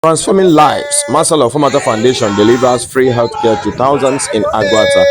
Transforming lives, Marcel Ofomata Foundation delivers free healthcare to thousands in Aguata.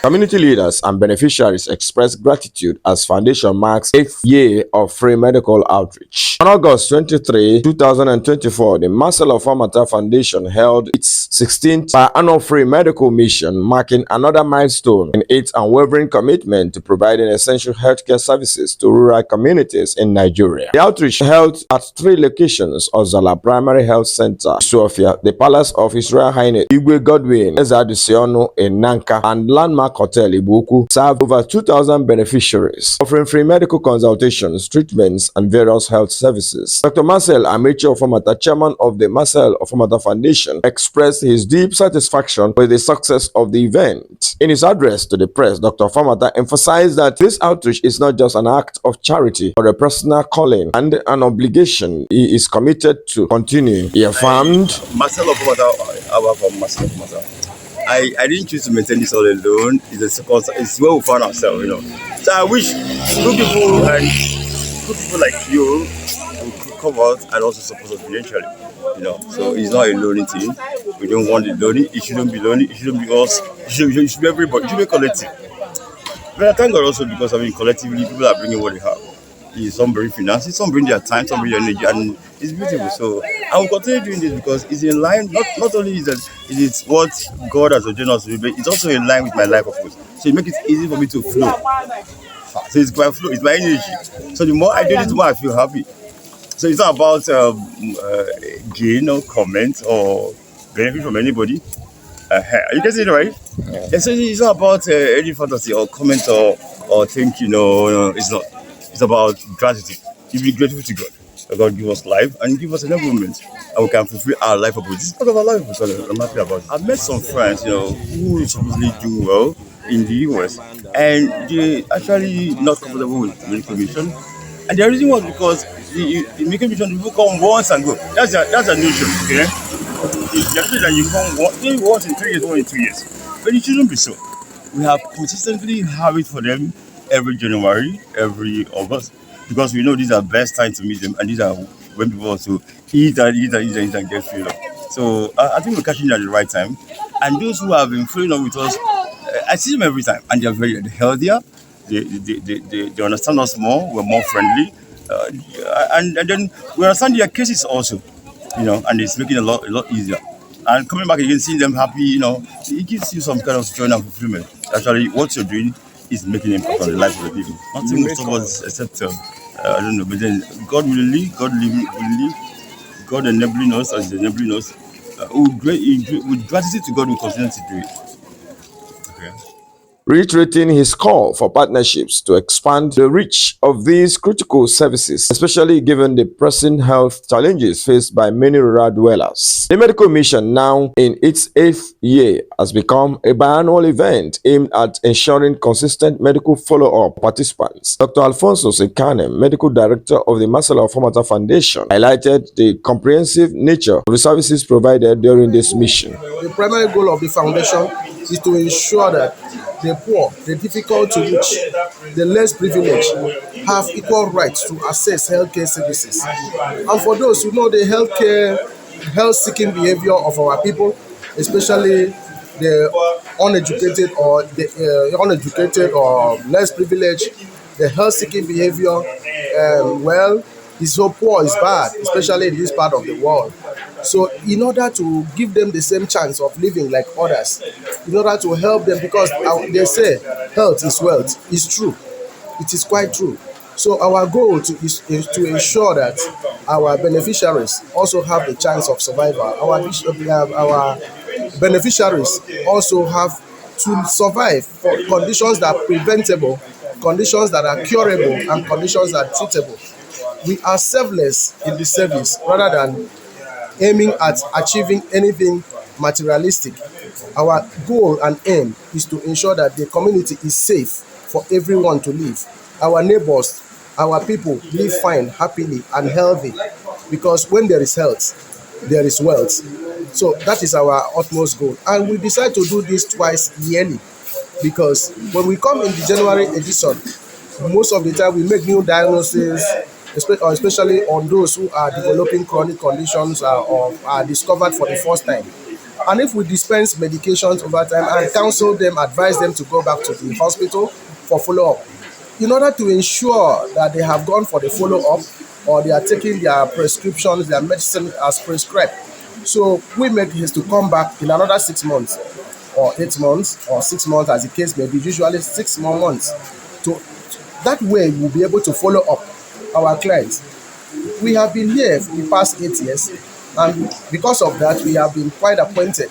Community leaders and beneficiaries express gratitude as Foundation marks 8th year of free medical outreach. On August 23, 2024, the Marcel Ofomata Foundation held its 16th biannual free medical mission, marking another milestone in its unwavering commitment to providing essential healthcare services to rural communities in Nigeria. The outreach held at 3 locations: Ozalla Primary Health Center, Isuofia, the Palace of His Royal Highness Igwe Godwin, Ezeadusionu in Nanka, and Landmark Hotel Igboukwu, served over 2,000 beneficiaries, offering free medical consultations, treatments, and various health services. Dr. Marcel Amaechi Ofomata, chairman of the Marcel Ofomata Foundation, expressed his deep satisfaction with the success of the event. In his address to the press, Dr. Ofomata emphasized that this outreach is not just an act of charity, but a personal calling and an obligation he is committed to continue. He affirmed, Marcel Ofomata, from Marcel Ofomata. I didn't choose to maintain this all alone. It's where we found ourselves, So I wish good people like you will come out and also support us financially, So it's not a lonely thing. We don't want it lonely. It shouldn't be lonely. It shouldn't be us. It should be everybody. It should be collective. But I thank God also because collectively people are bringing what they have. Some bring finances, some bring their time, some bring their energy, and it's beautiful. So I will continue doing this because it's in line. Not only is it what God has ordained us to do, but it's also in line with my life purpose. So it makes it easy for me to flow. So it's my flow, it's my energy. So the more I do this, the more I feel happy. So it's not about gain or comment or benefit from anybody. You can see it, right? Yeah. So it's not about any fantasy or comment or think, it's not. It's about gratitude. You be grateful to God. God give us life and give us enablement, and we can fulfill our life purpose. This is part of our life purpose. I'm happy about it. I've met some friends, who supposedly do well in the US, and they actually not comfortable with medical mission. And the reason was because the medical mission people come once and go. That's a notion, okay? The notion that you come once in 3 years, once in 2 years, but it shouldn't be so. We have consistently have it for them every January, every August, because we know these are best time to meet them, and these are when people also eat and get filled up. So I think we're catching it at the right time. And those who have been filling up with us, I see them every time, and they're very healthier. They understand us more. We're more friendly, and then we understand their cases also, and it's making it a lot easier. And coming back again, seeing them happy, it gives you some kind of joy and fulfillment. Actually, what you're doing is making an impact on the life of the people. Nothing will stop us except, I don't know, but then God enabling us as enabling us. With gratitude to God, we continue to do it. Okay. reiterating his call for partnerships to expand the reach of these critical services, especially given the pressing health challenges faced by many rural dwellers. The medical mission, now in its 8th year, has become a biannual event aimed at ensuring consistent medical follow-up participants. Dr. Alfonso Sekanem, medical director of the Marcel Ofomata Foundation, highlighted the comprehensive nature of the services provided during this mission. The primary goal of the foundation is to ensure that the poor, the difficult to reach, the less privileged have equal rights to access healthcare services. And for those who know the health-seeking behavior of our people, especially the uneducated or less privileged, the health-seeking behavior, is so poor, is bad, especially in this part of the world. So in order to give them the same chance of living like others, in order to help them, because they say health is wealth, it's true. It is quite true. So our goal is to ensure that our beneficiaries also have the chance of survival. Our beneficiaries also have to survive for conditions that are preventable, conditions that are curable, and conditions that are treatable. We are selfless in the service rather than aiming at achieving anything materialistic. Our goal and aim is to ensure that the community is safe for everyone to live. Our neighbors, our people live fine, happily, and healthy, because when there is health, there is wealth. So that is our utmost goal. And we decide to do this twice yearly because when we come in the January edition, most of the time we make new diagnoses, especially on those who are developing chronic conditions or are discovered for the first time. And if we dispense medications over time and counsel them, advise them to go back to the hospital for follow-up, in order to ensure that they have gone for the follow-up or they are taking their prescriptions, their medicine as prescribed. So we make haste to come back in another 6 months or 8 months or 6 months, as the case may be, usually 6 more months. To that way, we'll be able to follow up our clients. We have been here for the past 8 years, and because of that, we have been quite acquainted.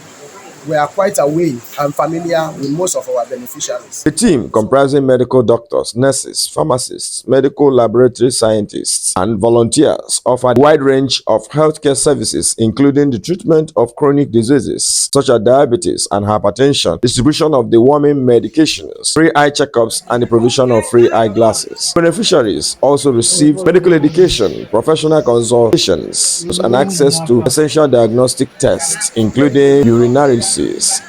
We are quite aware and familiar with most of our beneficiaries. The team, comprising medical doctors, nurses, pharmacists, medical laboratory scientists, and volunteers, offered a wide range of healthcare services, including the treatment of chronic diseases such as diabetes and hypertension, distribution of deworming medications, free eye checkups, and the provision of free eyeglasses. Beneficiaries also received medical education, professional consultations, and access to essential diagnostic tests, including urinary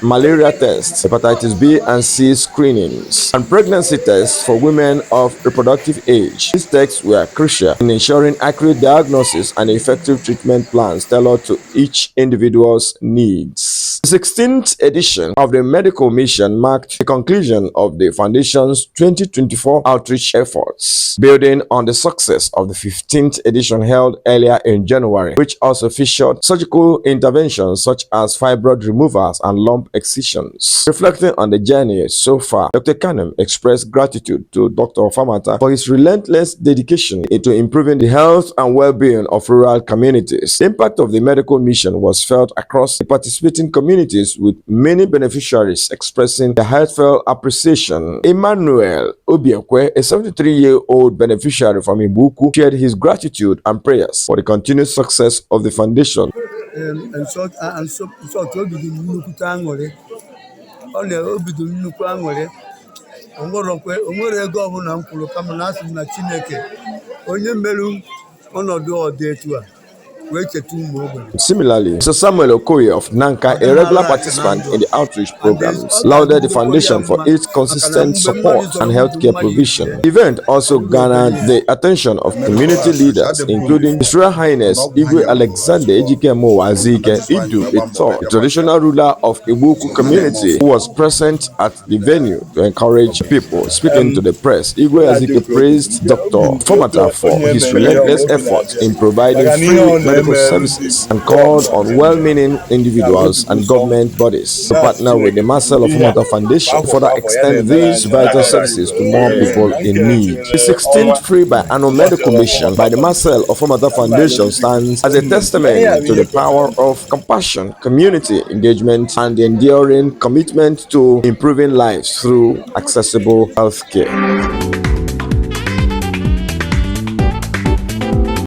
malaria tests, hepatitis B and C screenings, and pregnancy tests for women of reproductive age. These tests were crucial in ensuring accurate diagnosis and effective treatment plans tailored to each individual's needs. The 16th edition of the medical mission marked the conclusion of the Foundation's 2024 outreach efforts, building on the success of the 15th edition held earlier in January, which also featured surgical interventions such as fibroid removals and lump excisions. Reflecting on the journey so far, Dr. Kanem expressed gratitude to Dr. Ofomata for his relentless dedication into improving the health and well-being of rural communities. The impact of the medical mission was felt across the participating communities, with many beneficiaries expressing their heartfelt appreciation. Emmanuel Obiekwe, a 73-year-old beneficiary from Igboukwu, shared his gratitude and prayers for the continued success of the foundation. Similarly, Mr. Samuel Okoye of Nanka, a regular participant in the outreach programs, lauded the foundation for its consistent support and healthcare provision. The event also garnered the attention of community leaders, including His Royal Highness Igwe Alexander Ejikemo Wazike Idu III, the traditional ruler of Igboukwu community, who was present at the venue to encourage people. Speaking to the press, Igwe Azike praised Dr. Ofomata for his relentless efforts in providing free medical services and called on well-meaning individuals and government bodies to partner with the Marcel Ofomata Foundation to further extend these vital services to more people in need. The 16th Free Biannual Medical Mission by the Marcel Ofomata Foundation stands as a testament to the power of compassion, community engagement, and the enduring commitment to improving lives through accessible healthcare.